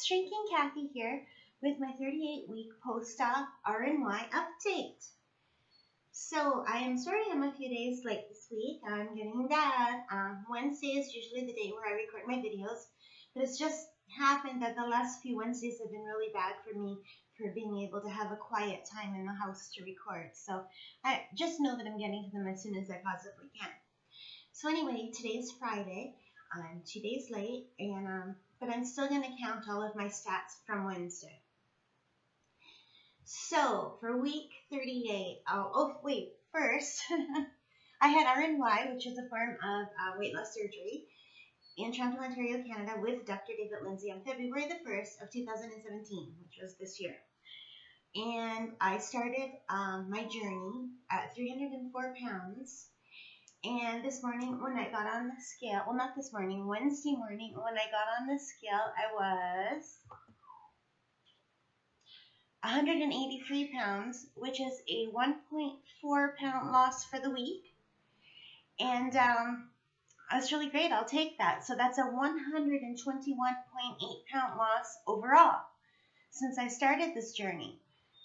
Shrinking Kathy here with my 38-week post-op RNY update. So I am sorry I'm a few days late this week. I'm getting that. Wednesday is usually the day where I record my videos, but it's just happened that the last few Wednesdays have been really bad for me for being able to have a quiet time in the house to record. So I just know that I'm getting to them as soon as I possibly can. So anyway, today's Friday. I'm 2 days late, but I'm still going to count all of my stats from Wednesday. So for week 38, first, I had RNY, which is a form of weight loss surgery in Toronto, Ontario, Canada, with Dr. David Lindsay on February the 1st of 2017, which was this year. And I started my journey at 304 pounds. And this morning when I got on the scale, well, not this morning, Wednesday morning when I got on the scale, I was 183 pounds, which is a 1.4 pound loss for the week. And that's really great. I'll take that. So that's a 121.8 pound loss overall since I started this journey.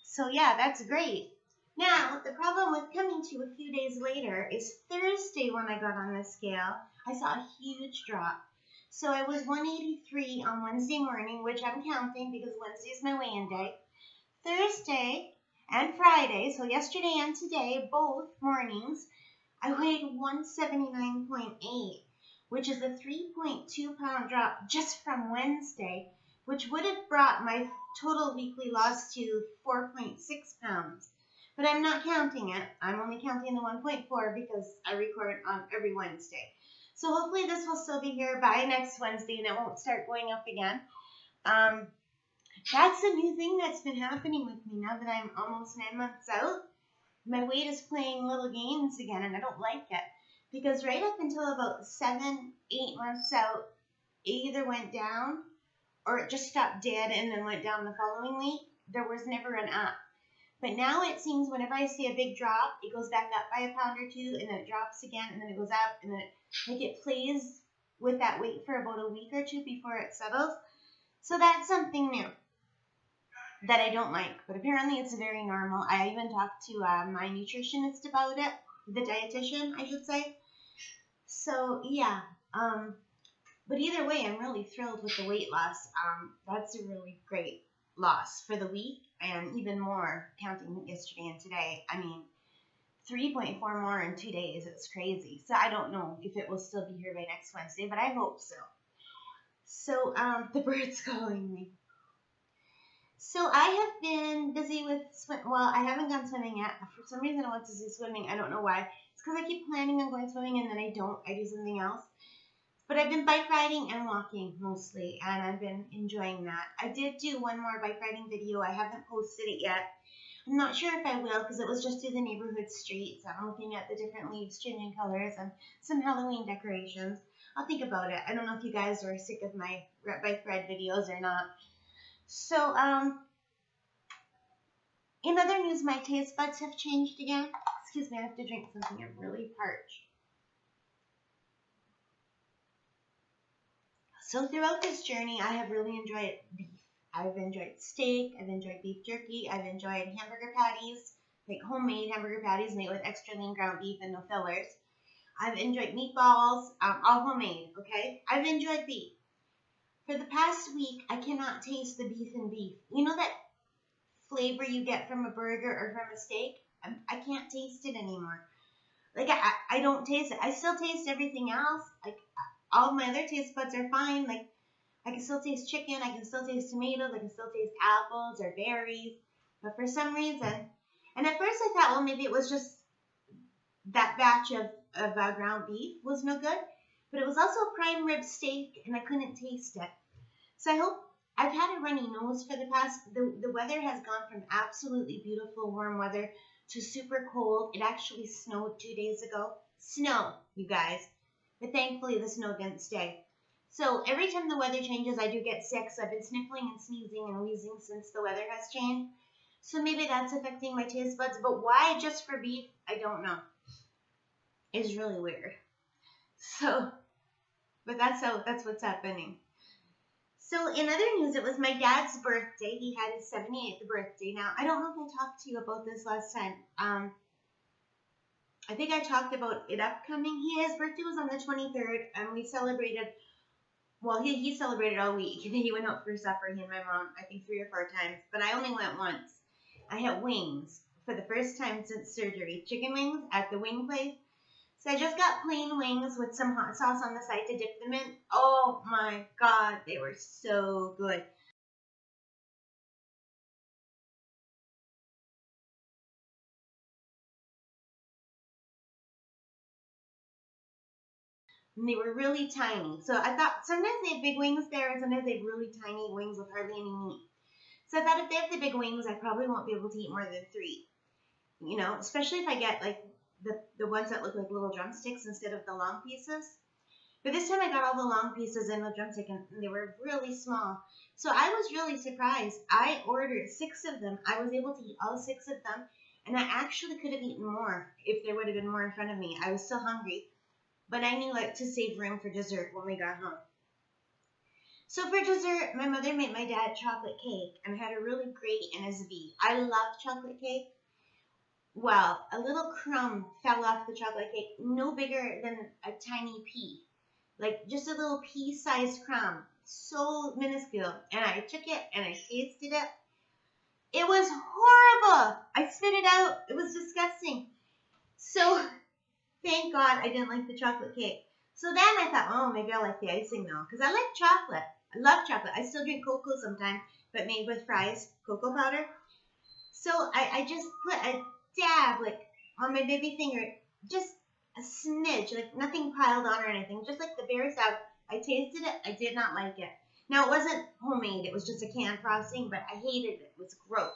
So yeah, that's great. Now, the problem with coming to a few days later is Thursday when I got on the scale, I saw a huge drop. So I was 183 on Wednesday morning, which I'm counting because Wednesday is my weigh-in day. Thursday and Friday, so yesterday and today, both mornings, I weighed 179.8, which is a 3.2 pound drop just from Wednesday, which would have brought my total weekly loss to 4.6 pounds. But I'm not counting it. I'm only counting the 1.4 because I record on every Wednesday. So hopefully this will still be here by next Wednesday and it won't start going up again. That's a new thing that's been happening with me now that I'm almost 9 months out. My weight is playing little games again and I don't like it. Because right up until about 7, 8 months out, it either went down or it just stopped dead and then went down the following week. There was never an up. But now it seems whenever I see a big drop, it goes back up by a pound or two, and then it drops again, and then it goes up, and then it plays with that weight for about a week or two before it settles. So that's something new that I don't like. But apparently it's very normal. I even talked to my nutritionist about it, the dietitian, I should say. So yeah, but either way, I'm really thrilled with the weight loss. That's a really great loss for the week. And even more counting yesterday and today. I mean, 3.4 more in 2 days. It's crazy. So I don't know if it will still be here by next Wednesday, but I hope so. So the bird's calling me. So I have been busy with I haven't gone swimming yet. For some reason I want to do swimming. I don't know why. It's because I keep planning on going swimming and then I don't. I do something else. But I've been bike riding and walking mostly, and I've been enjoying that. I did do one more bike riding video. I haven't posted it yet. I'm not sure if I will because it was just through the neighborhood streets. I'm looking at the different leaves changing colors and some Halloween decorations. I'll think about it. I don't know if you guys are sick of my bike ride videos or not. So, in other news, my taste buds have changed again. Excuse me, I have to drink something. I'm really parched. So throughout this journey, I have really enjoyed beef. I've enjoyed steak, I've enjoyed beef jerky, I've enjoyed hamburger patties, like homemade hamburger patties made with extra lean ground beef and no fillers. I've enjoyed meatballs, all homemade, okay? I've enjoyed beef. For the past week, I cannot taste the beef in beef. You know that flavor you get from a burger or from a steak? I can't taste it anymore. Like, I don't taste it. I still taste everything else. Like, all of my other taste buds are fine. Like, I can still taste chicken. I can still taste tomatoes. I can still taste apples or berries. But for some reason, and at first I thought, well, maybe it was just that batch of ground beef was no good. But it was also prime rib steak, and I couldn't taste it. So I've had a runny nose for the past, the weather has gone from absolutely beautiful warm weather to super cold. It actually snowed 2 days ago. Snow, you guys. But thankfully, the snow didn't stay. So every time the weather changes, I do get sick. So I've been sniffling and sneezing and wheezing since the weather has changed. So maybe that's affecting my taste buds. But why just for beef, I don't know. It's really weird. So, but that's what's happening. So in other news, it was my dad's birthday. He had his 78th birthday. Now, I don't know if I talked to you about this last time. I think I talked about it upcoming. His birthday was on the 23rd, and we celebrated. Well, he celebrated all week. He went out for supper, he and my mom, I think 3 or 4 times. But I only went once. I had wings for the first time since surgery. Chicken wings at the wing place. So I just got plain wings with some hot sauce on the side to dip them in. Oh my God, they were so good. And they were really tiny. So I thought sometimes they have big wings there and sometimes they have really tiny wings with hardly any meat. So I thought if they have the big wings, I probably won't be able to eat more than 3. You know, especially if I get like the ones that look like little drumsticks instead of the long pieces. But this time I got all the long pieces in the drumstick and they were really small. So I was really surprised. I ordered 6 of them. I was able to eat all 6 of them. And I actually could have eaten more if there would have been more in front of me. I was still hungry. But I knew like to save room for dessert when we got home. So for dessert, my mother made my dad chocolate cake and had a really great NSV. I love chocolate cake. Well, a little crumb fell off the chocolate cake, no bigger than a tiny pea. Like just a little pea-sized crumb, so minuscule. And I took it and I tasted it. It was horrible. I spit it out. It was disgusting. So thank God I didn't like the chocolate cake. So then I thought, oh, maybe I'll like the icing though, because I like chocolate. I love chocolate. I still drink cocoa sometimes, but made with fries, cocoa powder. So I just put a dab, like, on my baby finger, just a smidge, like nothing piled on or anything, just like the bare stuff. I tasted it. I did not like it. Now, it wasn't homemade. It was just a canned frosting, but I hated it. It was gross.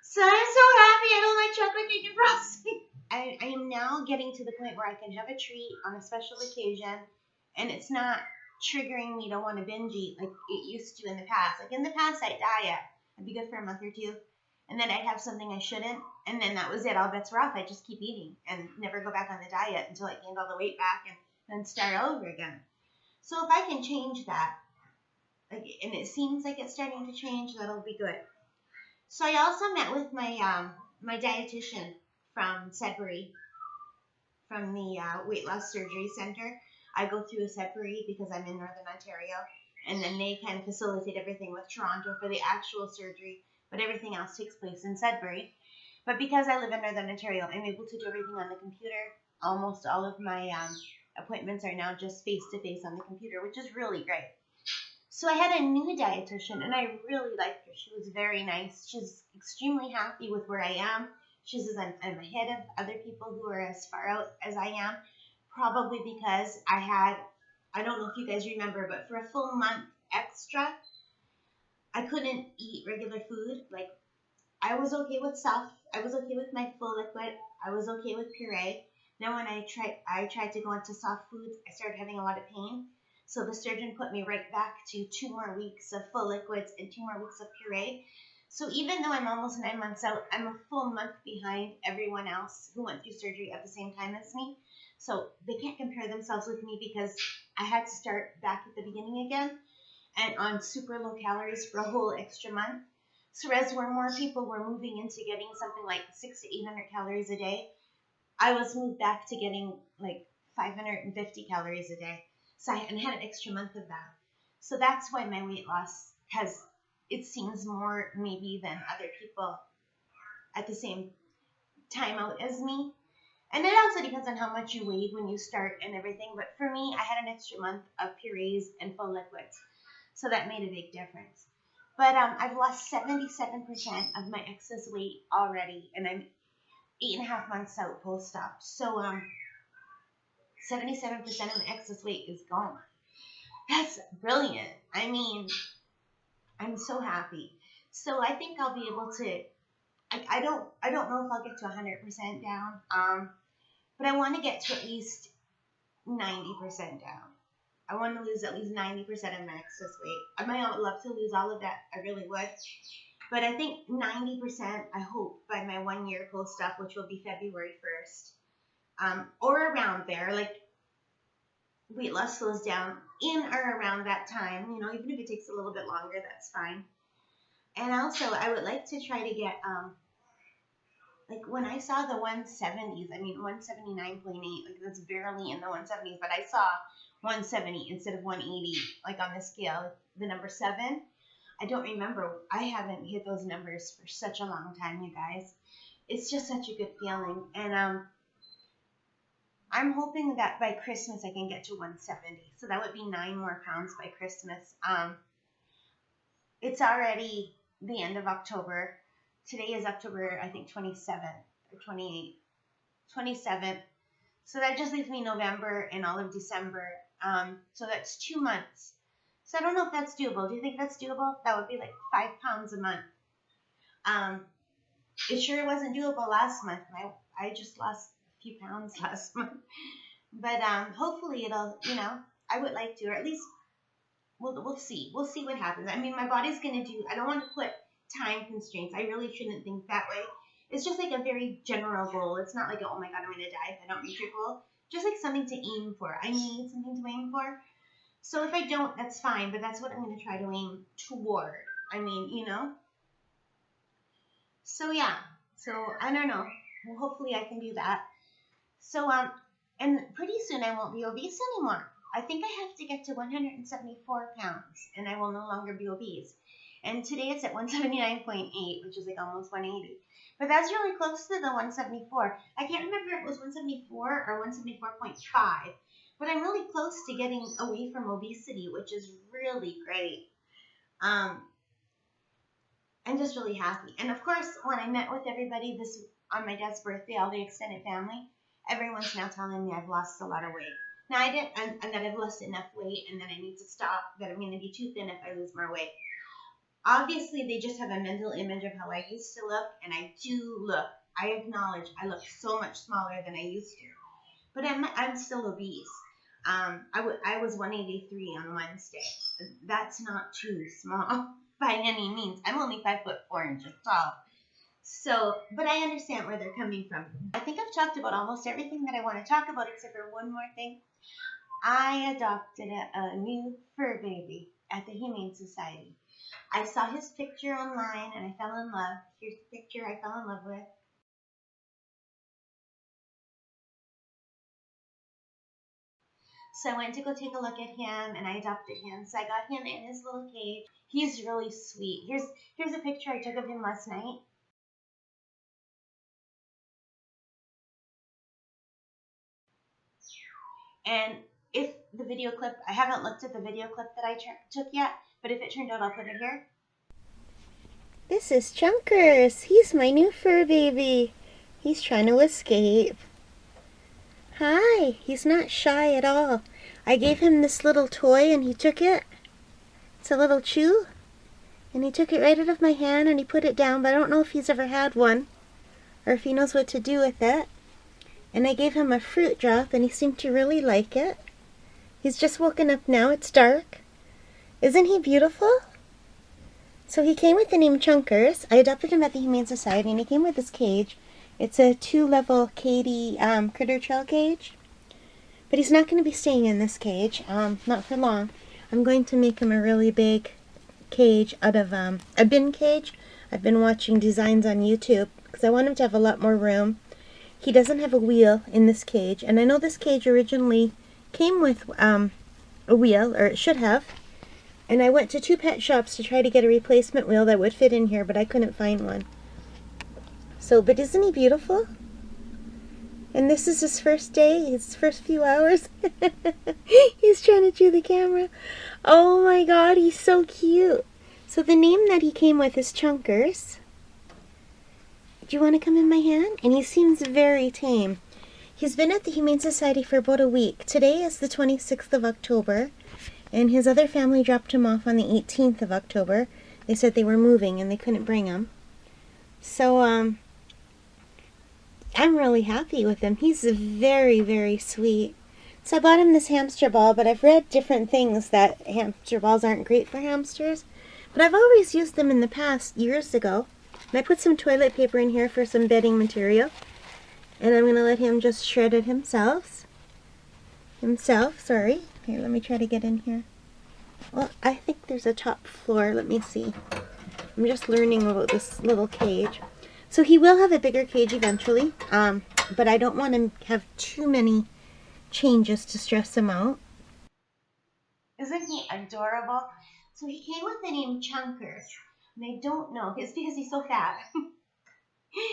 So I'm so happy I don't like chocolate cake and frosting. I am now getting to the point where I can have a treat on a special occasion, and it's not triggering me to want to binge eat like it used to in the past. Like in the past, I'd diet. I'd be good for a month or 2, and then I'd have something I shouldn't, and then that was it. All bets were off. I'd just keep eating and never go back on the diet until I gained all the weight back and then start all over again. So if I can change that, like, and it seems like it's starting to change, that'll be good. So I also met with my dietitian from Sudbury, from the weight loss surgery center. I go through a Sudbury because I'm in Northern Ontario, and then they kind of facilitate everything with Toronto for the actual surgery, but everything else takes place in Sudbury. But because I live in Northern Ontario, I'm able to do everything on the computer. Almost all of my appointments are now just face-to-face on the computer, which is really great. So I had a new dietitian, and I really liked her. She was very nice. She's extremely happy with where I am. She says I'm ahead of other people who are as far out as I am, probably because I don't know if you guys remember, but for a full month extra, I couldn't eat regular food. Like, I was okay with stuff. I was okay with my full liquid. I was okay with puree. Then when I tried to go into soft foods, I started having a lot of pain. So the surgeon put me right back to 2 more weeks of full liquids and 2 more weeks of puree. So even though I'm almost 9 months out, I'm a full month behind everyone else who went through surgery at the same time as me. So they can't compare themselves with me because I had to start back at the beginning again and on super low calories for a whole extra month. So as more people were moving into getting something like 600 to 800 calories a day, I was moved back to getting like 550 calories a day. So I had an extra month of that. So that's why my weight loss has, it seems more maybe than other people at the same time out as me. And it also depends on how much you weighed when you start and everything. But for me, I had an extra month of purees and full liquids. So that made a big difference. But I've lost 77% of my excess weight already. And I'm 8.5 months out post-op. So 77% of my excess weight is gone. That's brilliant. I mean, I'm so happy. So I think I'll be able to, I don't know if I'll get to 100% down, but I want to get to at least 90% down. I want to lose at least 90% of my excess weight. I might love to lose all of that. I really would. But I think 90%, I hope, by my 1 year post-op, which will be February 1st, or around there. Like, weight loss slows down in or around that time, you know, even if it takes a little bit longer, that's fine. And also, I would like to try to get, like when I saw the 170s, I mean 179.8, like that's barely in the 170s, but I saw 170 instead of 180, like on the scale, the number 7. I don't remember. I haven't hit those numbers for such a long time, you guys. It's just such a good feeling. And I'm hoping that by Christmas I can get to 170. So that would be 9 more pounds by Christmas. It's already the end of October. Today is October, I think, 27th or 28th. 27th. So that just leaves me November and all of December. So that's 2 months. So I don't know if that's doable. Do you think that's doable? That would be like 5 pounds a month. It sure wasn't doable last month. I just lost a few pounds last month. But hopefully it'll, you know, I would like to, or at least we'll see. We'll see what happens. I mean, my body's going to do, I don't want to put time constraints. I really shouldn't think that way. It's just like a very general goal. It's not like, oh my God, I'm going to die if I don't reach your goal. Just like something to aim for. I need something to aim for. So if I don't, that's fine, but that's what I'm going to try to aim toward. I mean, you know. So yeah. So I don't know. Well, hopefully I can do that. So and pretty soon I won't be obese anymore. I think I have to get to 174 pounds, and I will no longer be obese. And today it's at 179.8, which is like almost 180. But that's really close to the 174. I can't remember if it was 174 or 174.5. But I'm really close to getting away from obesity, which is really great. I'm just really happy. And of course, when I met with everybody this on my dad's birthday, all the extended family, everyone's now telling me I've lost a lot of weight. Now I didn't, and that I've lost enough weight, and that I need to stop. That I'm going to be too thin if I lose more weight. Obviously, they just have a mental image of how I used to look, and I do look. I acknowledge I look so much smaller than I used to, but I'm still obese. I was 183 on Wednesday. That's not too small by any means. I'm only 5'4" tall. So, but I understand where they're coming from. I think I've talked about almost everything that I want to talk about except for one more thing. I adopted a new fur baby at the Humane Society. I saw his picture online and I fell in love. Here's the picture I fell in love with. So I went to go take a look at him, and I adopted him. So I got him in his little cage. He's really sweet. Here's a picture I took of him last night. And if the video clip, I haven't looked at the video clip that I took yet, but if it turned out, I'll put it here. This is Chunkers. He's my new fur baby. He's trying to escape. Hi, he's not shy at all. I gave him this little toy and he took it. It's a little chew. And he took it right out of my hand and he put it down, but I don't know if he's ever had one or if he knows what to do with it. And I gave him a fruit drop and he seemed to really like it. He's just woken up now. It's dark. Isn't he beautiful? So he came with the name Chunkers. I adopted him at the Humane Society and he came with this cage. It's a 2-level Katy critter trail cage. But he's not going to be staying in this cage, not for long. I'm going to make him a really big cage out of a bin cage. I've been watching designs on YouTube because I want him to have a lot more room. He doesn't have a wheel in this cage, and I know this cage originally came with a wheel, or it should have. And I went to 2 pet shops to try to get a replacement wheel that would fit in here, but I couldn't find one. So, but isn't he beautiful? And this is his first day, his first few hours. He's trying to chew the camera. Oh my God, he's so cute. So the name that he came with is Chunkers. Do you want to come in my hand? And he seems very tame. He's been at the Humane Society for about a week. Today is the 26th of October. And his other family dropped him off on the 18th of October. They said they were moving and they couldn't bring him. So, I'm really happy with him. He's very, very sweet. So I bought him this hamster ball, but I've read different things that hamster balls aren't great for hamsters. But I've always used them in the past, years ago. And I put some toilet paper in here for some bedding material. And I'm going to let him just shred it himself. Okay, let me try to get in here. Well, I think there's a top floor. Let me see. I'm just learning about this little cage. So he will have a bigger cage eventually, but I don't want to have too many changes to stress him out. Isn't he adorable? So he came with the name Chunker, and I don't know. It's because he's so fat.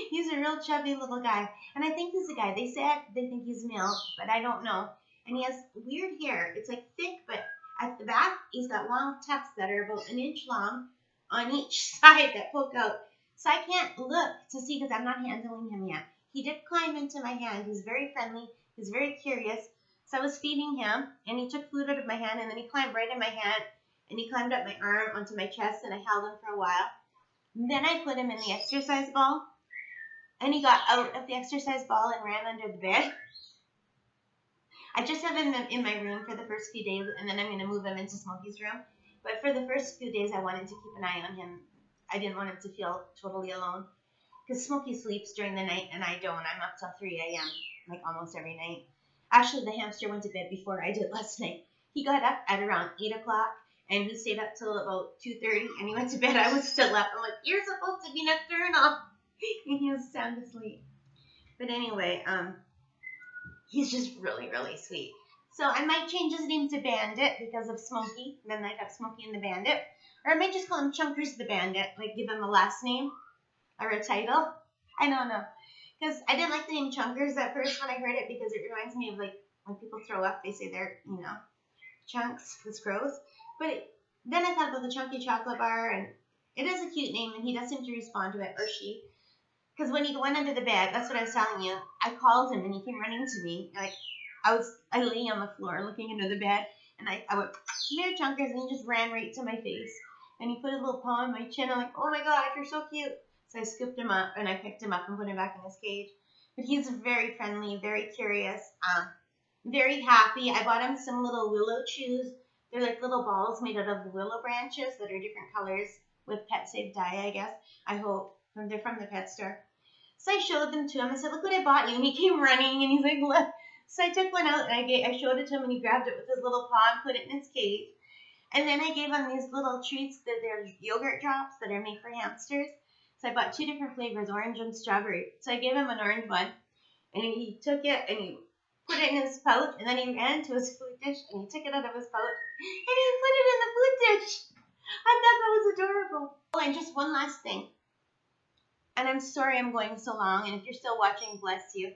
He's a real chubby little guy, and I think he's a guy. They said they think he's male, but I don't know. And he has weird hair. It's like thick, but at the back, he's got long tufts that are about an inch long on each side that poke out. So I can't look to see because I'm not handling him yet. He did climb into my hand. He's very friendly. He's very curious. So I was feeding him, and he took food out of my hand, and then he climbed right in my hand, and he climbed up my arm onto my chest, and I held him for a while. And then I put him in the exercise ball, and he got out of the exercise ball and ran under the bed. I just have him in my room for the first few days, and then I'm going to move him into Smokey's room. But for the first few days, I wanted to keep an eye on him. I didn't want him to feel totally alone, because Smokey sleeps during the night, and I don't. I'm up till 3 a.m., like almost every night. Actually, the hamster went to bed before I did last night. He got up at around 8 o'clock, and he stayed up till about 2:30, and he went to bed. I was still up. I'm like, you're supposed to be nocturnal. And he was sound asleep. But anyway, he's just really, really sweet. So I might change his name to Bandit because of Smokey. Then I'd have Smokey and the Bandit. Or I might just call him Chunkers the Bandit, like give him a last name or a title. I don't know. Because I didn't like the name Chunkers at first when I heard it because it reminds me of like when people throw up, they say they're, chunks. It's gross. But then I thought about the Chunky Chocolate Bar, and it is a cute name, and he does seem to respond to it, or she. Because when he went under the bed, that's what I was telling you, I called him, and he came running to me. Like, I lay on the floor looking under the bed, and I went, come here, Chunkers, and he just ran right to my face. And he put his little paw on my chin. I'm like, oh my gosh, you're so cute. So I scooped him up, and I picked him up and put him back in his cage. But he's very friendly, very curious, very happy. I bought him some little willow chews. They're like little balls made out of willow branches that are different colors with pet safe dye, I guess. I hope. They're from the pet store. So I showed them to him. I said, look what I bought you. And he came running, and he's like, look. So I took one out, and I showed it to him, and he grabbed it with his little paw and put it in his cage. And then I gave him these little treats that they're yogurt drops that are made for hamsters. So I bought 2 different flavors, orange and strawberry. So I gave him an orange one, and he took it, and he put it in his pouch, and then he ran to his food dish, and he took it out of his pouch, and he put it in the food dish. I thought that was adorable. Oh, and just one last thing. And I'm sorry I'm going so long, and if you're still watching, bless you.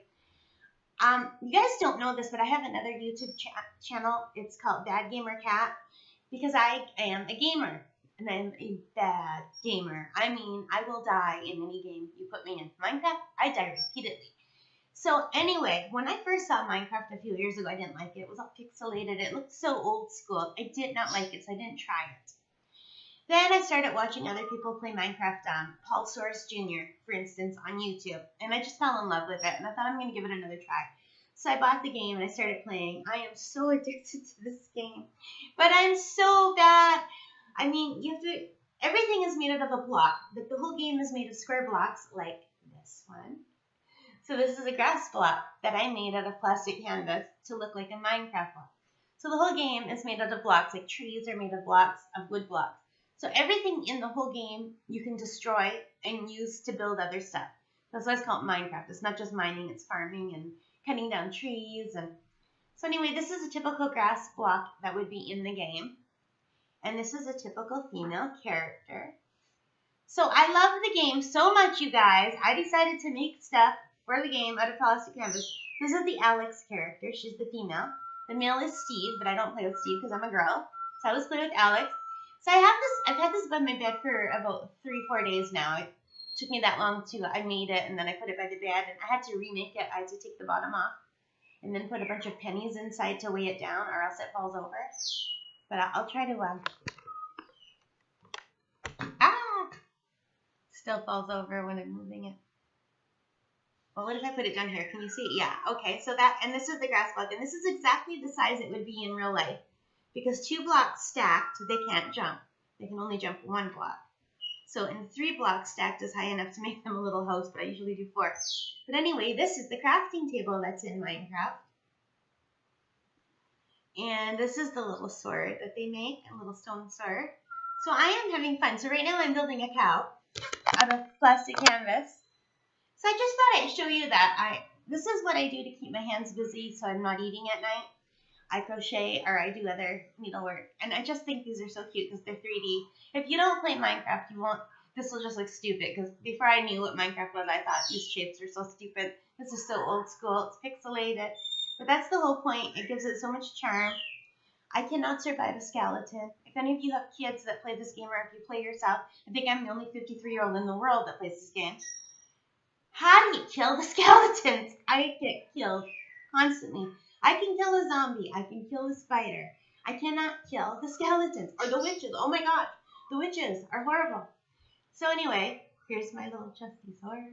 You guys don't know this, but I have another YouTube channel. It's called Bad Gamer Cat, because I am a gamer, and I'm a bad gamer. I mean, I will die in any game you put me in. Minecraft, I die repeatedly. So anyway, when I first saw Minecraft a few years ago, I didn't like it. It was all pixelated. It looked so old school. I did not like it, so I didn't try it. Then I started watching other people play Minecraft, Paul Source Jr., for instance, on YouTube. And I just fell in love with it, and I thought I'm going to give it another try. So I bought the game, and I started playing. I am so addicted to this game. But I'm so bad. I mean, everything is made out of a block. The whole game is made of square blocks, like this one. So this is a grass block that I made out of plastic canvas to look like a Minecraft block. So the whole game is made out of blocks, like trees are made of blocks, of wood blocks. So everything in the whole game you can destroy and use to build other stuff. That's why it's called Minecraft. It's not just mining, it's farming and cutting down trees. And so anyway, this is a typical grass block that would be in the game. And this is a typical female character. So I love the game so much, you guys. I decided to make stuff for the game out of plastic canvas. This is the Alex character. She's the female. The male is Steve, but I don't play with Steve because I'm a girl. So I always play with Alex. So I've had this by my bed for about 3-4 days now. It took me that long I made it, and then I put it by the bed, and I had to remake it. I had to take the bottom off and then put a bunch of pennies inside to weigh it down, or else it falls over. But I'll try to, still falls over when I'm moving it. Well, what if I put it down here? Can you see it? Yeah, okay, so and this is the grass block, and this is exactly the size it would be in real life. Because 2 blocks stacked, they can't jump. They can only jump 1 block. So in 3 blocks stacked is high enough to make them a little house, but I usually do 4. But anyway, this is the crafting table that's in Minecraft. And this is the little sword that they make, a little stone sword. So I am having fun. So right now I'm building a cow out of plastic canvas. So I just thought I'd show you that. This is what I do to keep my hands busy so I'm not eating at night. I crochet or I do other needlework. And I just think these are so cute because they're 3D. If you don't play Minecraft, you won't. This will just look stupid because before I knew what Minecraft was, I thought these shapes are so stupid. This is so old school. It's pixelated. But that's the whole point. It gives it so much charm. I cannot survive a skeleton. If any of you have kids that play this game or if you play yourself, I think I'm the only 53-year-old in the world that plays this game. How do you kill the skeletons? I get killed constantly. I can kill a zombie. I can kill a spider. I cannot kill the skeletons or the witches. Oh my god, the witches are horrible. So anyway, here's my little trusty sword.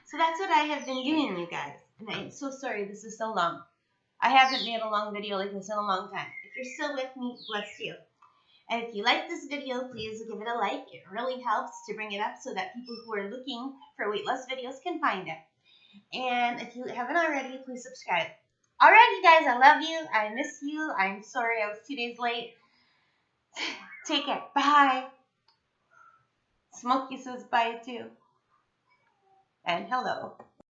So that's what I have been doing, you guys. And I'm so sorry this is so long. I haven't made a long video like this in a long time. If you're still with me, bless you. And if you like this video, please give it a like. It really helps to bring it up so that people who are looking for weight loss videos can find it. And if you haven't already, please subscribe. Alright, you guys, I love you. I miss you. I'm sorry I was 2 days late. Take care. Bye. Smokey says bye too. And hello.